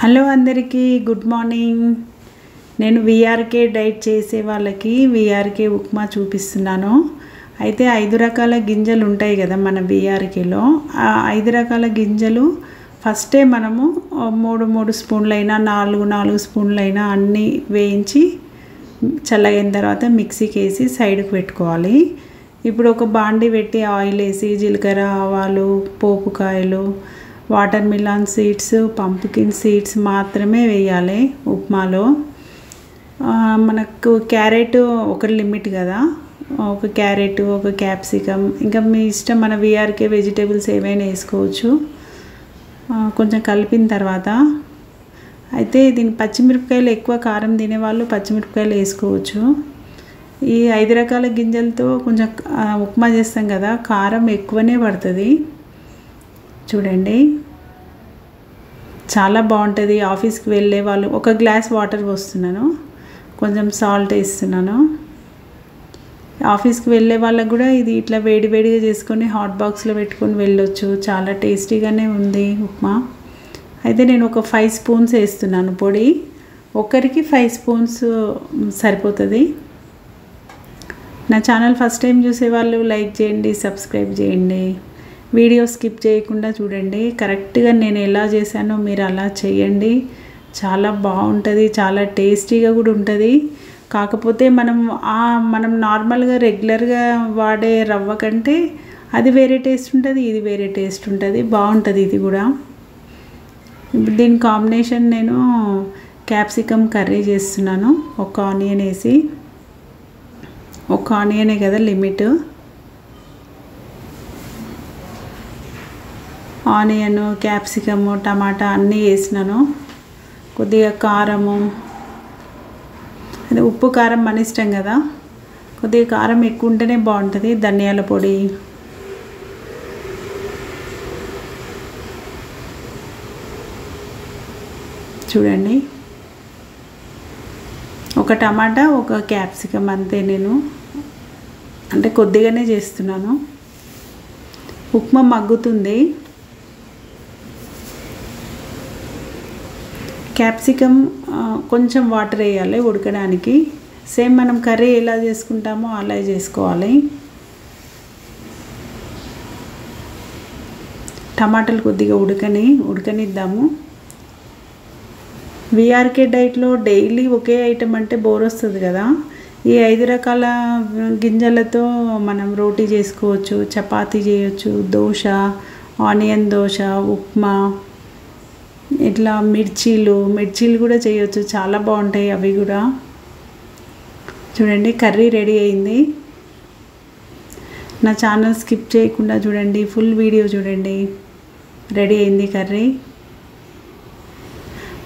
Hello అందరికీ good morning. నేను VRK diet చేసే వాళ్ళకి వీఆర్కే ఉప్మా చూపిస్తున్నాను. అయితే 5 రకాల గింజలు ఉంటాయి కదా మన వీఆర్కేలో. ఆ 5 రకాల గింజలు ఫస్టే మనము 3 స్పూన్లైనా 4 స్పూన్లైనా అన్నీ వేయించి చల్లగైన తర్వాత మిక్సీకి వేసి సైడ్కి పెట్టుకోవాలి. ఇప్పుడు ఒక బాండి పెట్టి ఆయిల్ వేసి జీలకర్ర, ఆవాలు, పోపుకాయలు, watermelon seeds, pumpkin seeds మాత్రమే వేయాలి ఉప్మాలో. మనకు క్యారెట్ ఒక లిమిట్ కదా, ఒక క్యారెట్, ఒక క్యాప్సికమ్, ఇంకా మీ ఇష్టం. మన వీఆర్కే వెజిటేబుల్స్ ఏవైనా వేసుకోవచ్చు. కొంచెం కలిపిన తర్వాత అయితే దీని పచ్చిమిరపకాయలు ఎక్కువ కారం తినేవాళ్ళు పచ్చిమిరపకాయలు వేసుకోవచ్చు. ఈ 5 రకాల గింజలతో కొంచెం ఉప్మా చేస్తాం కదా, కారం ఎక్కువనే పడుతుంది. చూడండి, చాలా బాగుంటుంది. ఆఫీస్కి వెళ్ళే వాళ్ళు ఒక గ్లాస్ వాటర్ పోస్తున్నాను, కొంచెం సాల్ట్ వేస్తున్నాను. ఆఫీస్కి వెళ్ళే వాళ్ళకు కూడా ఇది ఇట్లా వేడివేడిగా చేసుకొని హాట్ బాక్స్లో పెట్టుకొని వెళ్ళొచ్చు. చాలా టేస్టీగానే ఉంది ఉప్మా. అయితే నేను ఒక 5 స్పూన్స్ వేస్తున్నాను పొడి. ఒకరికి 5 స్పూన్స్ సరిపోతుంది. నా ఛానల్ ఫస్ట్ టైం చూసేవాళ్ళు లైక్ చేయండి, సబ్స్క్రైబ్ చేయండి. వీడియో స్కిప్ చేయకుండా చూడండి. కరెక్ట్గా నేను ఎలా చేశానో మీరు అలా చేయండి. చాలా బాగుంటుంది, చాలా టేస్టీగా కూడా ఉంటుంది. కాకపోతే మనం నార్మల్గా రెగ్యులర్గా వాడే రవ్వ కంటే అది వేరే టేస్ట్ ఉంటుంది, ఇది వేరే టేస్ట్ ఉంటుంది. బాగుంటుంది ఇది కూడా. ఇప్పుడు దీని కాంబినేషన్ నేను క్యాప్సికమ్ కర్రీ చేస్తున్నాను. ఒక ఆనియన్ వేసి, ఒక ఆనియనే కదా లిమిట్. ఆనియన్, క్యాప్సికము, టమాటా అన్నీ వేసినాను. కొద్దిగా కారము, అదే ఉప్పు కారం మన ఇష్టం కదా, కొద్దిగా కారం ఎక్కువ ఉంటేనే బాగుంటుంది. ధనియాల పొడి, చూడండి, ఒక టమాటా, ఒక క్యాప్సికమ్ అంతే. నేను అంటే కొద్దిగానే చేస్తున్నాను. ఉప్మా మగ్గుతుంది. క్యాప్సికమ్ కొంచెం వాటర్ వేయాలి ఉడకడానికి. సేమ్ మనం కర్రీ ఎలా చేసుకుంటామో అలా చేసుకోవాలి. టమాటాలు కొద్దిగా ఉడకనిద్దాము. వీఆర్కే డైట్లో డైలీ ఒకే ఐటమ్ అంటే బోర్ వస్తుంది కదా. ఈ 5 రకాల గింజలతో మనం రోటీ చేసుకోవచ్చు, చపాతీ చేయొచ్చు, దోశ, ఆనియన్ దోశ, ఉప్మా, ఇట్లా మిర్చీలు కూడా చేయొచ్చు. చాలా బాగుంటాయి అవి కూడా. చూడండి, కర్రీ రెడీ అయింది. నా ఛానల్ స్కిప్ చేయకుండా చూడండి, ఫుల్ వీడియో చూడండి. రెడీ అయింది కర్రీ.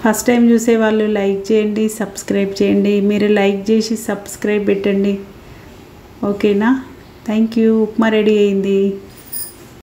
ఫస్ట్ టైం చూసే వాళ్ళు లైక్ చేయండి, సబ్స్క్రైబ్ చేయండి. మీరు లైక్ చేసి సబ్స్క్రైబ్ పెట్టండి, ఓకేనా? Thank you. ఉప్మా రెడీ అయింది.